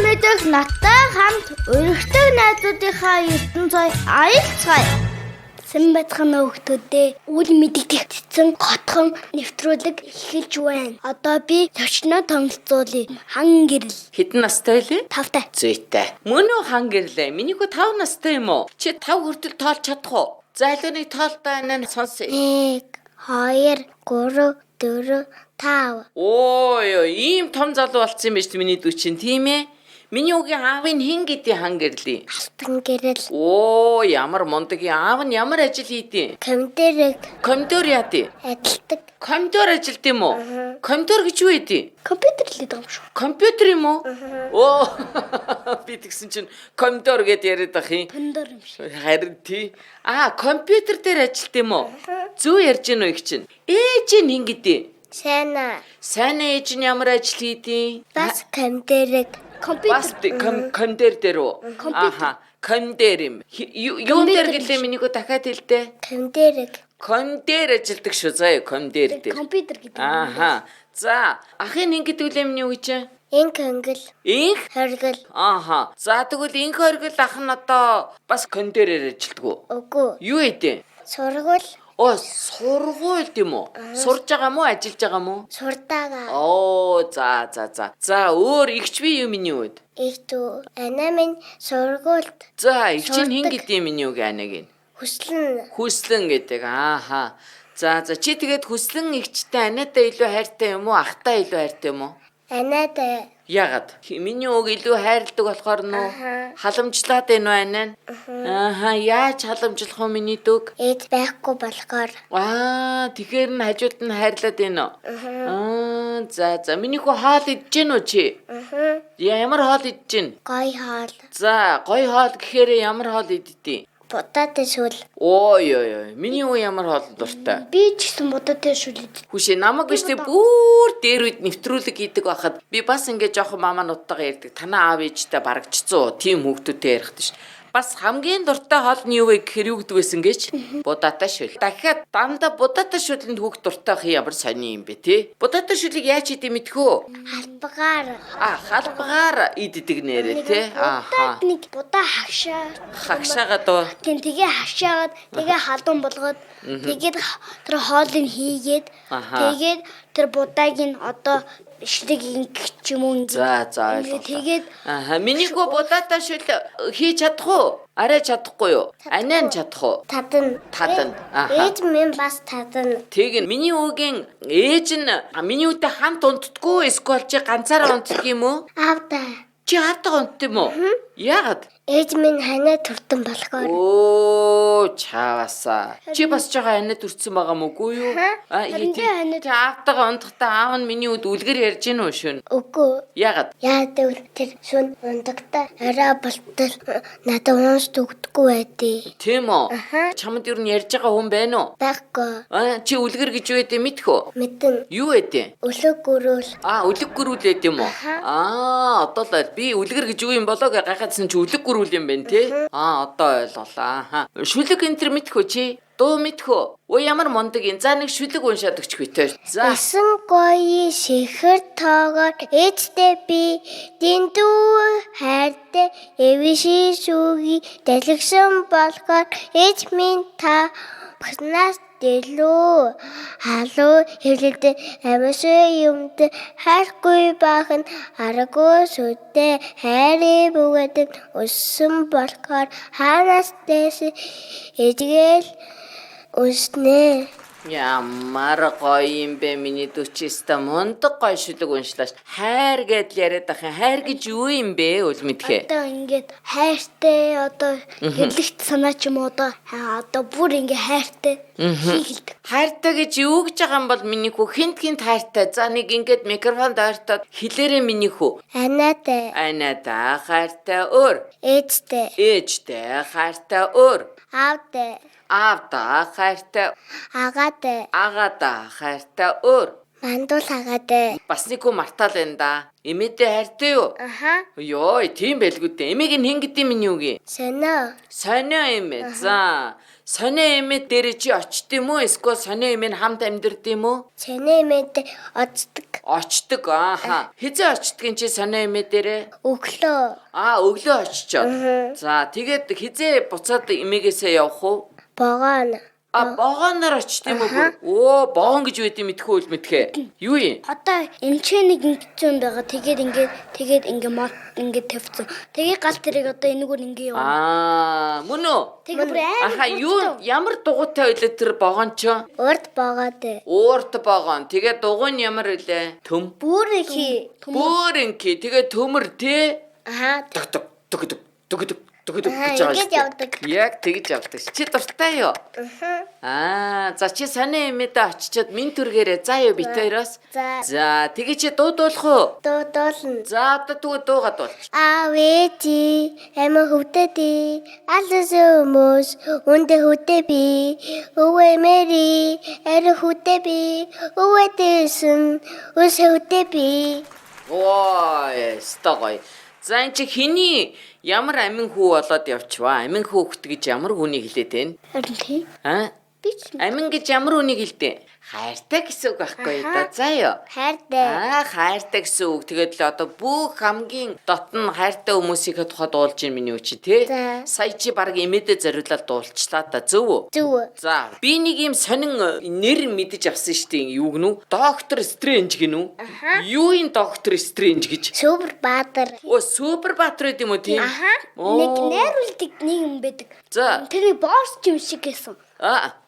мэдэх надтай хамт өргөдөг найзуудынхаа ертөнцөө аялцгаая. Сэмбэтхэн өгтөдөө үл мэддэг цэцэн готхон нэвтрүүлэг эхэлж байна. Одоо би төвчнөө томцоолъё. Хан гэрэл. Хэдэн настай вэ? 5-тай. Зүйтэй. Мөн үү хан гэрлээ. Миний хүү 5 настай юм уу? Чи 5 хүртэл тоолж чадах уу? За илүүний тоолтой анаа сонсъё. 1 2 3 4 5. Ой, ийм том залуу болсон юм биш миний дүү чинь, тийм ээ? Миний үгийн аавын хэн гэдэг хан гэрлээ? Алтан гэрэл. Оо, ямар мундаг юм. Аав нь ямар ажил хийдیں۔ Компьютер яатیں۔ Ажилтдаг. Компьютер ажилт юм уу? Компьютер гэж юу хийдیں۔ Компьютер л гэдэг юм шүү. Компьютер юм уу? Оо. Би тэгсэн чинь компьютер гэдээ яриад ах юм. Компьютер юм шиг. Харин тий. Компьютер дээр ажилт юм уу? Зүү ярьж гэнэ үү их чинь. Ээж нь хэн гэдэг? Сайна. Сайна ээж нь ямар ажил хийдیں۔ Бас компьютер. Компьютер дээр үү? Аха. Компьютер юм. Юун дээр гэлээ миний хөө дахиад хэлдэ. Компьютер ажилдаг шүү заа компьютер дээр. Компьютер гэдэг. Аха. За, ахын хэн гэдэг үлээ миний үг чинь? Инх хонгил. Инх хоргил. Аха. За тэгвэл инх хоргил ах нь одоо бас компьютерээр ажилдаг уу? Үгүй. Юу хийдیں۔ Сургууль. Сургуульд юм уу? Сурж байгаа мó, ажиллаж байгаа мó? Сурдаага. За. За, өөр игч би юу миний үед? Ихтүү. Анаа минь сургуульд. За, игч нь хэн гэдэг миний үг анаг нь? Хүслэн гэдэг. Ааха. За, чи тэгээд хүслэн игчтэй анаатай илүү хайртай юм уу? Ахтай илүү хайртай юм уу? Анаатай. Ягаад? Миний үг илүү хайрладаг болохоор нөө халамжлаад байна уу анаа? Ааха, яаж халамжлах вэ миний дүүг? Эд байхгүй болохоор. Тэгэхээр нь хажууд нь хайрлаад байна уу? За, миний хүү хоол идэж гин үү чи? Ямар хоол идэж гин? Гоё хоол. За, гоё хоол гэхээр ямар хоол иддэг? Будаатай шүл. Ой. Миний уу ямар хоол дуртай. Би ч гэсэн будаатай шүл иддэг. Хүшээ намайг биш тэг бүр дээр үед нэвтрүүлэг хийдэг байхад би бас ингээд жоохон мамаа нуттайгаа ярьдаг. Танаа аав ээжтэй барагчцуу тийм хүүхдүүдтэй ярихдаг ш. Бас хамгийн дуртай хоол нь юу вэ гэхээр юу гэдэг байсан гэж? Будаатай шүл. Дахиад дандаа будаатай шүлэнд хүүхд дуртай ах ямар сони юм бэ те? Будаатай шүлийг яаж хийдэг мэдхүү? Халбгаар иддэг нэрээ те. Ааха. Нэг будаа хагшаагаад доо. Тэгээ хагшаагаад тэгээ халуун болгоод тэгээд тэр хоолыг хийгээд тэгээд тэр будааг нь одоо ишлэг ингэч юм уу. За ойлголоо. Тэгээд миний гоо будаатай шүл хийж чадах уу? Арай чадахгүй юу? Анаа нь чадах уу? Татна. Ээж минь бас татна. Тэг миний үгийн ээж нь миний үтэй хамт унтдаггүй эсвэл чи ганцаараа унтдаг юм уу? Аавтай. Чи аавтайгаа унтдаг юм уу? Яагаад? Ээж минь ханаа туртан болохоор. Чаавасаа. Чи бас жоо ханаа турцсан байгаа мөгүй юу? Чи аавтайгаа унтахтаа аав нь миний үд үлгэр ярьж гин үү шүн? Үгүй. Яагаад? Яагаад тэр шүн унтагтаа арай болтол надад уунс төгдөггүй байдیں۔ Тийм үү? Чамд юу н ярьж байгаа хүн байна уу? Байхгүй. Чи үлгэр гэж юу гэдэг мэдхүү? Мэдэн. Юу гэдэг? Үлэг гөрүүл. Үлэг гөрүүл гэдэг юм уу? Одоо л би үлгэр гэж юу юм болоо гэж гайхаадсан чи үлэг гөрүүл юм байна те. Одоо ойлголаа. Шүлэг энэ төр мэдхүү чи? Дуу мэдхүү? Өө ямар мундаг юм. За нэг шүлэг уншаад өгч битээ. За. Эсэн гоё шихэр тоогоор ээжтэй би дэндүү хайртай эвиши шүги дэлгшэн болохоор ээж минь та багнаас дэлүү халуу хэвлэлдэ амшиг юмд хайргүй бахан аргагүй сүдэ хайрыг бүгэдэг өссөн болохоор ханаас дэс эдгээл өснэ. Ямар гоё юм бэ миний дүүчээстэй мундаг гоё шүлэг уншлаач. Хайр гэдэл яриад ахын. Хайр гэж юу юм бэ? Үл мэдхээ. Одоо ингээд хайртай одоо хэвлэгт санаа ч юм уу одоо бүр ингээд хайртай хийгэлдэг. Хайртай гэж юу гэж байгаа юм бол миний хүү хинт хайртай. За нэг ингээд микрофонд ойртоод хэлээрээ миний хүү. Анаатай. Анаатай хайртай өөр. Ээжтэй хайртай өөр. Аавтай хайртай. Агаатай хайртай өөр. Мандуул хагаад. Бас нэг хүн мартаал байна да. Эмээтэй хайртай юу? Аха. Йой, тийм байлгүй дээ. Эмээг нь хэн гэдэг юм юу гээ? Сонио. Сонио эмээ. За. Сонио эмээ дээр чи очт юм уу? Эсвэл сонио эмээ нь хамт амьдэрд юм уу? Сонио эмээд очдөг. Очдөг. Ааха. Хизээ очдгийн чи сонио эмээ дээрээ? Өглөө. Өглөө очичоод. За, тэгээд хизээ буцаад эмээгээсээ явах уу? Богоно. Богоноор очт юм уу? Богон гэж үгүй мэдхүү үл мэдхээ. Юу юм? Одоо эмчээнийг ингэсэн байгаа. Тэгээд мод тавьсан. Тэгээд гал тэрийг одоо энэгээр ингэ яваа. Мөн үү? Тэгээд бүр юу ямар дугуйтай байлаа тэр богон ч? Урд богоод. Уурт богон. Тэгээд дугуй нь ямар байлаа? Төм. Бүрэнхий. Тэгээд төмөр тий? Дуг гэж явдаг. Яг тэгж явдаг. Чи дуртай юу? За чи сонио эмээдээ очичоод минь түргээрээ заа юу бит хоёроос. За тэгээ чи дуудуулах уу? Дуудуулна. За одоо тэгвэл дуугаад болж. Авэжи эмэ хөвдөдий алсумус үндэ хөвдө би өвэ мэри эр хөвдө би өвэ дэсэн үс хөвдө би. Стогой. За энэ чи хэний ямар амин хүү болоод явчваа? Амин хүүхэд гэж ямар хүнийг хэлээд байна? Харин тий. Амин гэж ямар хүнийг хэлдэг? Хайртай гэсэн үг байхгүй да. За юу. Хайртай. Хайртай гэсэн үг. Тэгээд л одоо бүх хамгийн дотн хайртай хүмүүсийнхээ тухайд дуулж ийн миний үчи тий. Сая чи баг эмээдээ зориулаад дуулчлаа та. Зөв үү? Зөв. За би нэг юм сонин нэр мэдэж авсан штеп юу гэнэ үү? Доктор Стрэнж гэнэ үү? Юу ин доктор Стрэнж гэж? Супер баатар. Супер баатар гэдэг юм уу тий? Нэг найруулдаг нэг юм байдаг. За. Тэрний босс юм шиг гэсэн.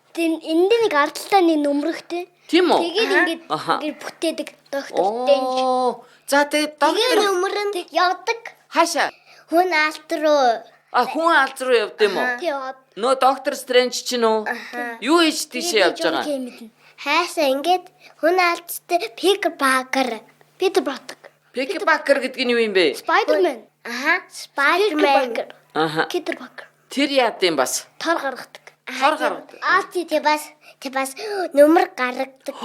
Тэн энд нэг ардталтай нэг нөмрөхтэй. Тийм үү? Тэгээд ингээд бүтээдэг доктор Стрэнж. За тэгээд доктор нөмрөнд явдаг. Хаашаа? Хүн алт руу. Хүн алт руу явд юм уу? Нөө доктор Стрэнж чинь үү? Юу хийж тийшээ явж байгаа? Хаашаа ингээд хүн алттай Питер Паркер гэдэг нь юу юм бэ? Spider-Man. Spider-Man. Питер Паркер. Тэр яад юм бас? Тор гаргадаг. Тэ бас нөмөр гаргадаг.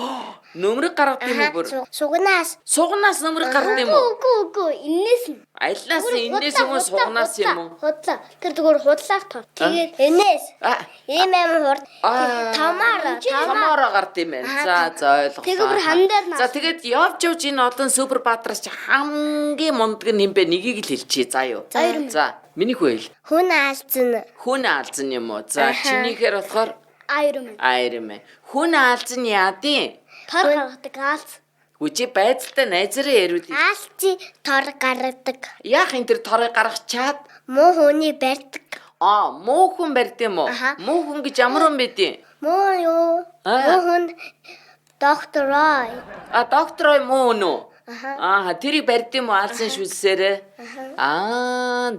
Нөмрөг гаргадаг юм бүр. Сугнаас нөмрөг гаргадаг юм уу? Үгүй. Иннээс нь. Аяллаас иннээс юм уу сугнаас юм уу? Худлаа. Тэр зүгээр худлаар тор. Тэгээд энээс. Ийм хурд. Тамаараа гард юм байна. За ойлголоо. Тэгээд бүр хандаар наа. За тэгээд явж энэ олон супер баатараас чи хамгийн мундаг нь юм бэ? Нэгийг л хэлчихье. За юу. За миний хүү хэл. Хүн алзан юм уу? За чинийхээр болохоор Iron Man. Хүн алзан яадیں۔ Тор гаргадаг алз. Үчи байцтай найзараа яриул. Алци тор гаргадаг. Яах энэ тэр торыг гаргачаад муу хүний барьдаг. Муу хүн барьд юм уу? Муу хүн гэж ямар хүн байдیں۔ Муу юу? Муу хүн доктор Рой. Доктор Рой муу нөө. Тэрийг барьд юм уу алсын шүлсээрээ?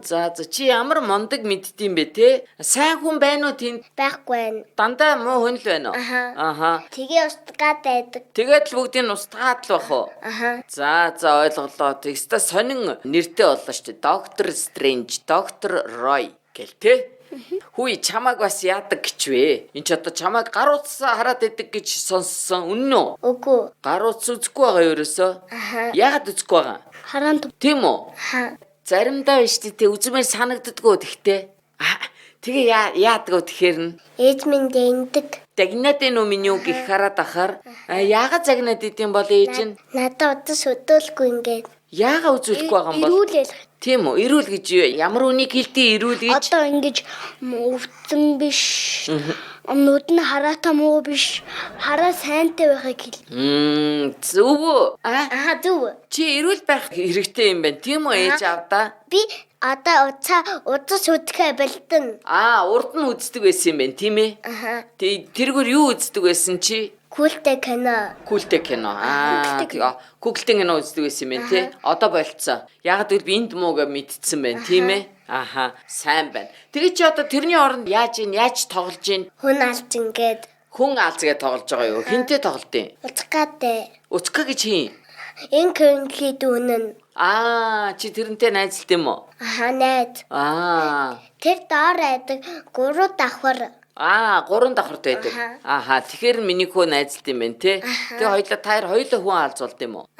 За чи ямар мундаг мэддэм бэ те? Сайн хүн байна уу тэнд? Байхгүй байна. Дандаа муу хүн л байна уу? Тэгээ устгаад байдаг. Тэгээд л бүгдийг устгаад л бах уу? За ойлголоо. Тэгстэ сонин нэртэй боллоо шүү дээ. Доктор Стрэнж, доктор Рой гэл те? Хүй чамаг бас яадаг гэж вэ? Энд ч одоо чамаг гар утсаа хараад идэг гэж сонссон. Үнэн үү? Үгүй. Гар утас үзэхгүй байгаа ерөөсөө. Яагаад үзэхгүй байгаа? Хараан төв. Тийм үү? Заримдаа биш тий үзмээр санагддаггүй тэгтээ. Тэгээ яадаг вэ тэгэхээр нь? Ээж минь дэндэг. Загнаад энэ үү миний үг их хараад ахаар. Яагаад загнаад идэм бол ээж нь? Надад удас өдөөлгүй ингээд. Яагаад үзүүлэхгүй байгаа юм бол? Ирүүлээл. Тийм үү? Ирүүл гэж ямар үнийг хэлтий ирүүл гэж? Одоо ингэж өвдсөн биш. Нүд нь хараатай муу биш. Хараа сайнтай байхыг хэл. Зөв үү? Зөв. Чи ирүүл байх хэрэгтэй юм байна. Тийм үү ээж авдаа? Би одоо удас үдэхэ бэлдэн. Урд нь үздэг байсан юм байна, тийм ээ? Тэргээр юу үздэг байсан чи? Култэй кино. Култэй кино үздэг байсан юм байна, тий? Одоо болцсон. Ягаад гэвэл би энд муугаа мэдтсэн байна, тийм ээ? Сайн байна. Тэгээ чи одоо тэрний оронд яаж тоглож гин? Хүн алж ингээд. Хүн алзгээ тоглож байгаа юу? Хинтээ тоглодیں۔ Уцкаатай. Уцка гэж хин? Инкэнхи дүүнэн. Чи тэрнтэй найзлт юм уу? Найз. Тэр доор айдаг 3 давхар. 3 давхарт байдаг. Тэгэхээр миний хүү найзлт юм байна те. Тэгээ хоёлаа таяр хоёлаа хүн алзуулд юм уу?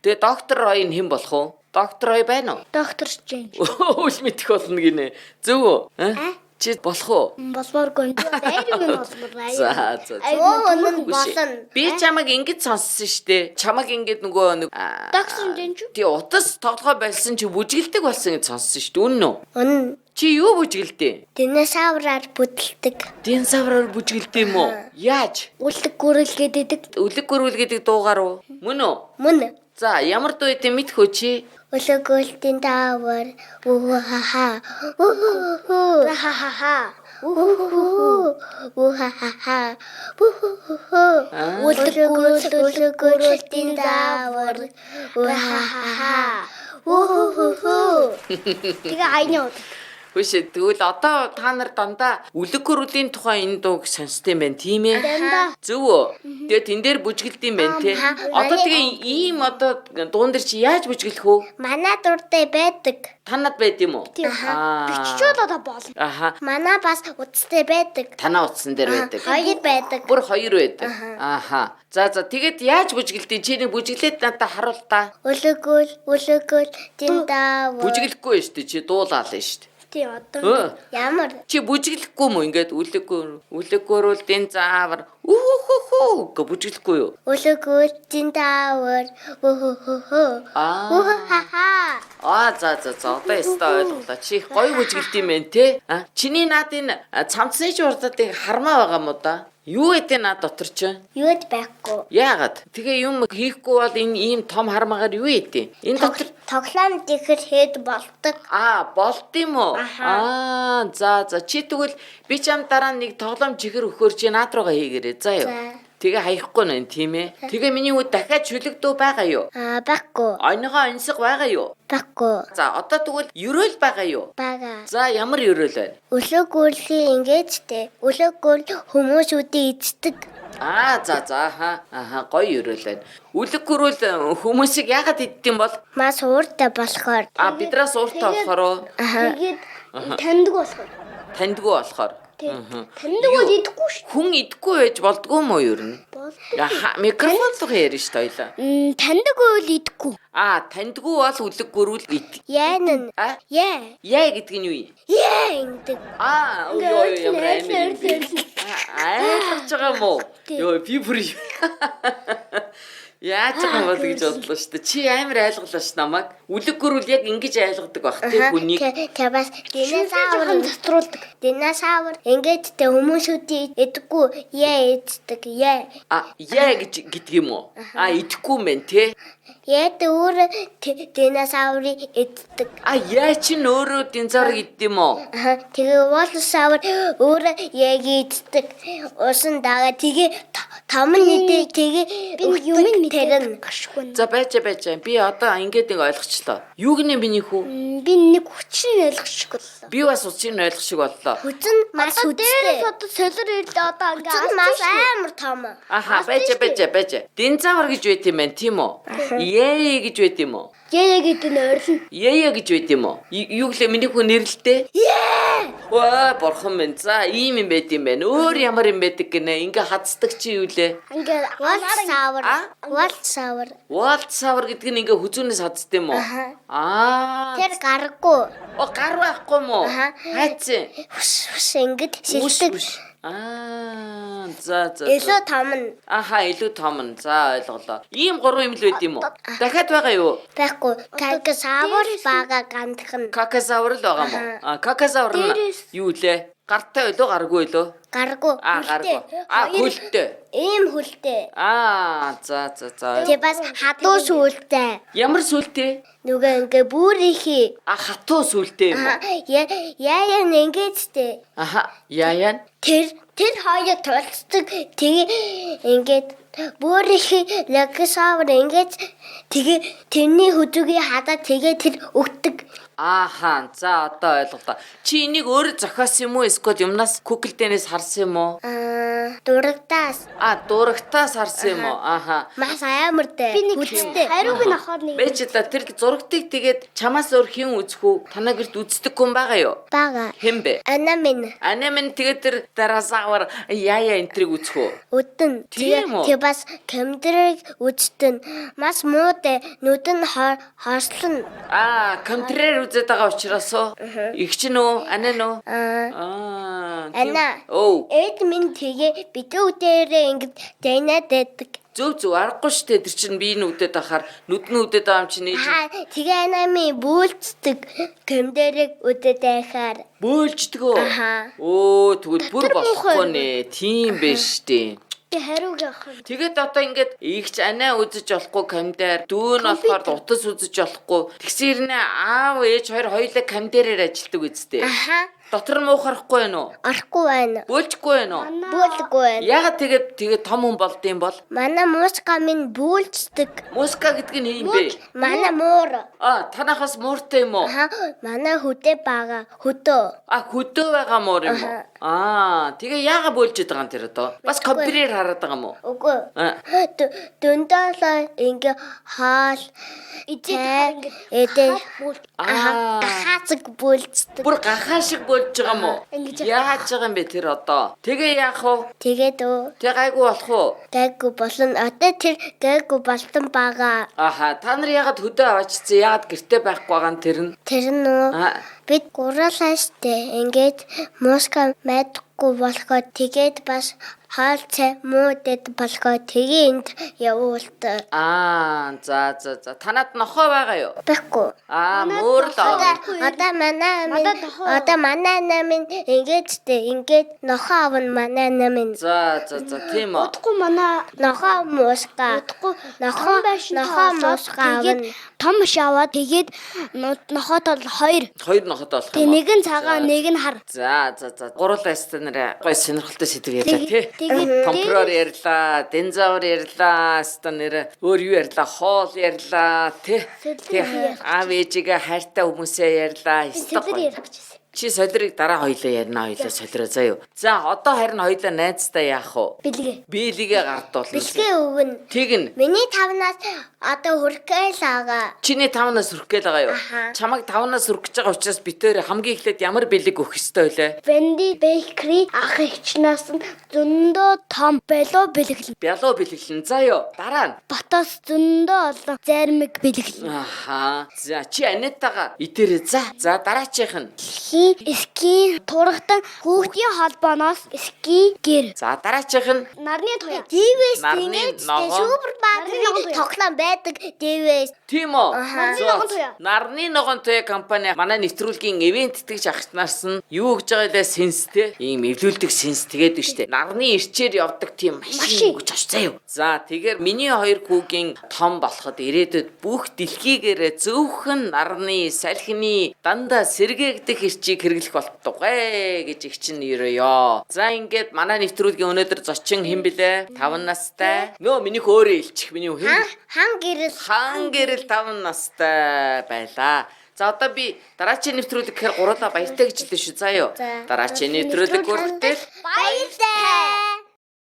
Тэгээ доктор хоёр хэн болох уу? Доктор хоёр байна уу? Доктор Стрэндж. Үл мэдэх болно гинэ. Зөв үү? Чи болох уу? Болмооргүй. Дайр минь болмоор. За. Өнө болно. Би чамайг ингэж сонссон штэ. Чамайг ингэж нөгөө Доктор Стрэндж. тий утас тоглоо болсон чи бүжгэлдэг болсон гэж сонссон штэ. Үнэн үү? Үнэн. Чи юу бүжгэлдэ? Динозавраар бүдэлдэг. Динозавраар бүжгэлдэ юм уу? Яаж? Үлэг гүрэлгээд идэг. Үлэг гөрүүлгээд дуугаар уу? Мөн үү? Мөн. За ямар дуу идэв мэдхүү чи? Үлэгүүлтийн даавар. Ухаха. Ухаха. Ухаха. Үлэгүүлтийн даавар. Ухаха. Тэгээ айнаа. Хүшээ тэгвэл одоо та нар дандаа үлэг гөрүүлийн тухай энэ дууг сонсдог юм байна тийм ээ? Зөв үү? Тэгээ тэн дээр бүжгэлдэм байна те. Одоо тэгээ ийм одоо дуун дээр чи яаж бүжгэлэх үү? Манай дуртай байдаг. Танад байд юм уу? Биччүүд одоо болно. Манай бас утастай байдаг. Танаа утсан дээр байдаг. Хоёр байдаг. Бүр хоёр байдаг. За тэгээд яаж бүжгэлдэ? Чиний бүжгэлээд надад харуул та. Үлэгүүл тиндаа. Бүжгэлэхгүй шүү дээ. Чи дуулаал нь шүү дээ. Тийм одоо ямар чи бүжгэлэхгүй юм ингээд үлэггөрүүл дэн заавар үхүхү гэж бүжгэлэхгүй юу? Үлэгүүл тиндаа. За одоо ястаа ойлголоо. Чи их гоё бүжгэлд юм байна те. Чиний наад энэ цамцны урдуудыг хармаа байгаа мó да. Юу гэдэг наад дотор ч? Юуд байхгүй. Яагаад? Тэгээ юм хийхгүй бол энэ ийм том хармаагаар юу ийдэ? Энэ дотор тоглоом дэхэр хэд болдог. Болд юм уу? За чи тэгвэл би чам дараа нэг тоглоом чихэр өгөхөр чи наад руугаа хийгээрэй. За юу. Тэгээ хаяхгүй нэ тийм ээ. Тэгээ миний үд дахиад шүлэг дүү байгаа юу? Байхгүй. Ойногоо онцог байгаа юу? Байхгүй. За одоо тэгвэл ерөөл байгаа юу? Бага. За ямар ерөөл байна? Үлэггүүлийн ингээдтэй. Үлэггүүл хүмүүсүүдийн эздэг. За гоё ерөөл байна. Үлэг гөрүүл хүмүүсийг яагаад иддэм бол? Мас ууртай болохоор. Бидраас ууртай болохоор уу? Тэгээд таньдаг болохоор. Таньдгүй болохоор. Таньдаг бол идэхгүй шүү. Хүн идэхгүй байж болдгоо мó юу юм? Микрофон руу ярина шүү дээ хоёлаа. Таньдаг бол идэхгүй. Таньдгүй бол үлэг гөрүүл ид. Яан. Яа гэдэг нь юу юм? Яа ингэдэг. Ямар амар. Ойлгож байгаа мó? Би бүр яаж байгаа бол гэж бодлоо шүү дээ. Чи амар ойлголоо ш намайг. Үлэг гөрүүл яг ингэж ойлгодог баг тий хүнийг. Тэ бас динозавр дотруулдаг. Динозавр ингээд тэ хүмүүсүүдийн эдггүй эддэг. Яа гэдэг юм уу? Идэхгүй юм байна тий. Яд өөр динозаврыг эддэг. Яа чи өөрөө динозаврыг иддэм юм уу? Тэгээ волосавр өөр яг эддэг. Усан дагаа тэгээ том нэдэ тэгээ юм тэрэн гашгүй. За байж. Би одоо ингээд нэг ойлгочлоо. Юу гинэ миний хүү? Би нэг хүчийг ойлгохгүй боллоо. Би бас үчиг ойлгох шиг боллоо. Хүчин маш үдтэй. Одоо солир ирлээ одоо ингээд маш амар том. Байж. Динозавр гэж байт юм байна тийм үү? Яа гэж байт юм уу? Яа гэдэг нь ойрлон. Яа гэж байт юм уу? Юу гэлээ миний хүү нэрлэлтэй? Борхон минь. За ийм юм байт юм байна. Өөр ямар юм байдаг гинэ? Ингээ хацдаг чи юу лээ? Ингээ Волтсавр гэдэг нь ингээ хүзүүнээс хацдаг юм уу? Тэр гарахгүй. Гар байхгүй юм уу? Хайцсан. Ингээд шилдэг. За. Илүү том нь. Илүү том нь. За ойлголоо. Ийм 3 юм л байд юм уу? Дахиад байгаа юу? Байхгүй. Какасавр бага гандхан. Какасавр л байгаа мó? Какасавр нь юу лээ? Гартай байлоо, гаргүй байлоо? Гаргүй. Гаргүй. Хөлтэй. Ийм хөлтэй. За. Тэ бас хатуу сүлтэй. Ямар сүлтэй? Нүгэ ингээ бүр ихий. Хатуу сүлтэй юм уу? Яа ингэжтэй. Яа. Тэр хоёрыг толцдог. Тэгээ ингээд бүр ихий лаксавр ингэж тэгээ тэрний хүзүүгээ хадаад тэгээ тэр өгдөг. За одоо ойлголоо. Чи энийг өөрөө зохиосон юм уу? Эсвэл юмнаас Google дээрээс харсан юм уу? Дурагдаас Дурагтаас харсан юм уу? Аха. маш аямартай. Би нэг хариуг нь авахаар нэг Бэжла тэр зурагтыг тэгээд чамаас өөр хэн үзэх үү? Танаа гэрт үздэг хүн байгаа юу? Бага. Хэн бэ? Ана минь Анаа минь тэгээд тэр дараасаар яа энтриг үзэх үү? өдөн. Тийм үү? Тэг бас камдрыг үздэн. Маш муутай. Нүд нь хорслон. Компьютерээр үзээд байгаа учраас уу? Игч нөө, анаа нөө? Ана. Оо. Эд минь тэгээ битүү дээрээ ингэж дайнаад байдаг. Зөв аргагүй штэ тэр чинь би нүдэд ахаар нүднүүдэд байгаа юм чинь нээж Тэгээ ана минь бүүлцдэг. Камдрыг үдэд байхаар. бөөлждгөө. Аха. Оо тэгвэл бүр болохгүй нэ. Тийм биш штэ. хариуг авах. Тэгээд одоо ингээд игч анаа үзэж болохгүй камдаар дүү нь болохоор утас үзэж болохгүй. Тэгсэр нэ аав ээж хоёр хоёулаа камдаараар ажилтдаг үсттэй. Аха. Дотор нь уухарахгүй байна уу? Арахгүй байна. Бөөлжгүй байна уу? Бүүлдэггүй байна. Ягаад тэгээд том хүн болд юм бол? Манай муска минь бүүлцдэг. Муска гэдэг нь юм бэ? Манай муур. Танахаас мууртай юм уу? Манай хөдөө бага. Хөдөө. Хөдөө байгаа муур юм уу? Тэгээ яага бөөлжөд байгаа юм тэр одоо? Бас компьютерээр хараад байгаа юм уу? Үгүй. Дөндөөлөө ингээ хаал эдээ гахаацг бүүлцдэг. Бүр гахаа шиг бөөлж байгаа юм уу? Яаж байгаа юм бэ тэр одоо? Тэгээ яах вэ? Тэгээд Тэг гайгүй болох уу? гайгүй болно. Одоо тэр гайгүй болтон бага. Та нар ягаад хөдөө аваачсан? Ягаад гэртээ байхгүй байгаа нь тэр нь? Тэр нь бид гурлаа штэ. Ингээд муска мэдхгүй болохоо тэгээд бас хаал цай муудэд болохоо тэгээ энд явуулт. За. Танад нохоо байгаа юу? Байхгүй. Муур л аа. Одоо манай намын ингээд нохоо авна манай намын. За тийм үү. Удахгүй манай Нохоо муска. нохоо муска авна. том шаваад тэгээд нохоод бол хоёр нохот болох тэг юм уу? нэг нь цагаан нэг нь хар. За. Гурван айстанараа гой сонирхолтой сэдв ярьлаа тий. Тэгээд Компьютер ярьлаа, динзавр ярьлаа, станера өөр юу ярьлаа, хоол ярьлаа тий. Аав ээжигээ хайртай хүмүүсээ ярьлаа. сэдвэр ярих гэж байсан. Чи солирыг дараа хоёлаа ярина, хоёлаа солироо заяа. За одоо харин хоёлаа найзтай яах вэ? Биелигээ гардуулна. Бэлгээ өгнө. Тэгнь. Миний 5-наас одоо хүрхэл байгаа. Чиний 5-наас хүрэх гээл байгаа юу? Чамайг 5-наас хүрэх гэж байгаа учраас битээр хамгийн эхлээд ямар бэлэг өгөх ёстой вэ? Wendy Bakery ах эгчнээс нь зөндөө том болоо бэлэглэн. Бялуу бэлэглэн. Заяа. Дараа нь. Батаас зөндөө олон зармиг бэлэглэн. За чи Анетагаа идэрээ. За дараачих нь. Ски турагтан хүүхдийн холбооноос ски гэр. За дараачих нь. Нарны туяа. ТВ-с Нарны ингэж ногоон. супер баатрын тоглоом байдаг ТВ-с. Тийм үү? Нарны ногоон туяа. Нарны ногоон туяа компани манай нэвтрүүлгийн ивент тэгж ахнаас нь юу гэж байгаа лээ сенстэй. Ийм эвлүүлдэг сенс тэгээд штэ. Нарны ирчээр явдаг тийм машин гэж очив заяа. За тэгэхээр миний хоёр хүүгийн том болоход ирээдүйд бүх дэлхийгээрээ зөвхөн нарны салхины дандаа сэргээгдэх ирчийг хэрэглэх болтугай гэж их чинь ерөөё. За ингээд манай нэвтрүүлгийн өнөөдөр зочин хэн блэ? 5 настай. Миний өөрөө илчих миний хэн? Хан гэрэл 5 настай байлаа. За одоо би дараачийн нэвтрүүлэг гэхээр гурлаа баяртай гэж хэлсэн шүү. Заяа. Дараачийн нэвтрүүлэг хүртэл баяртай.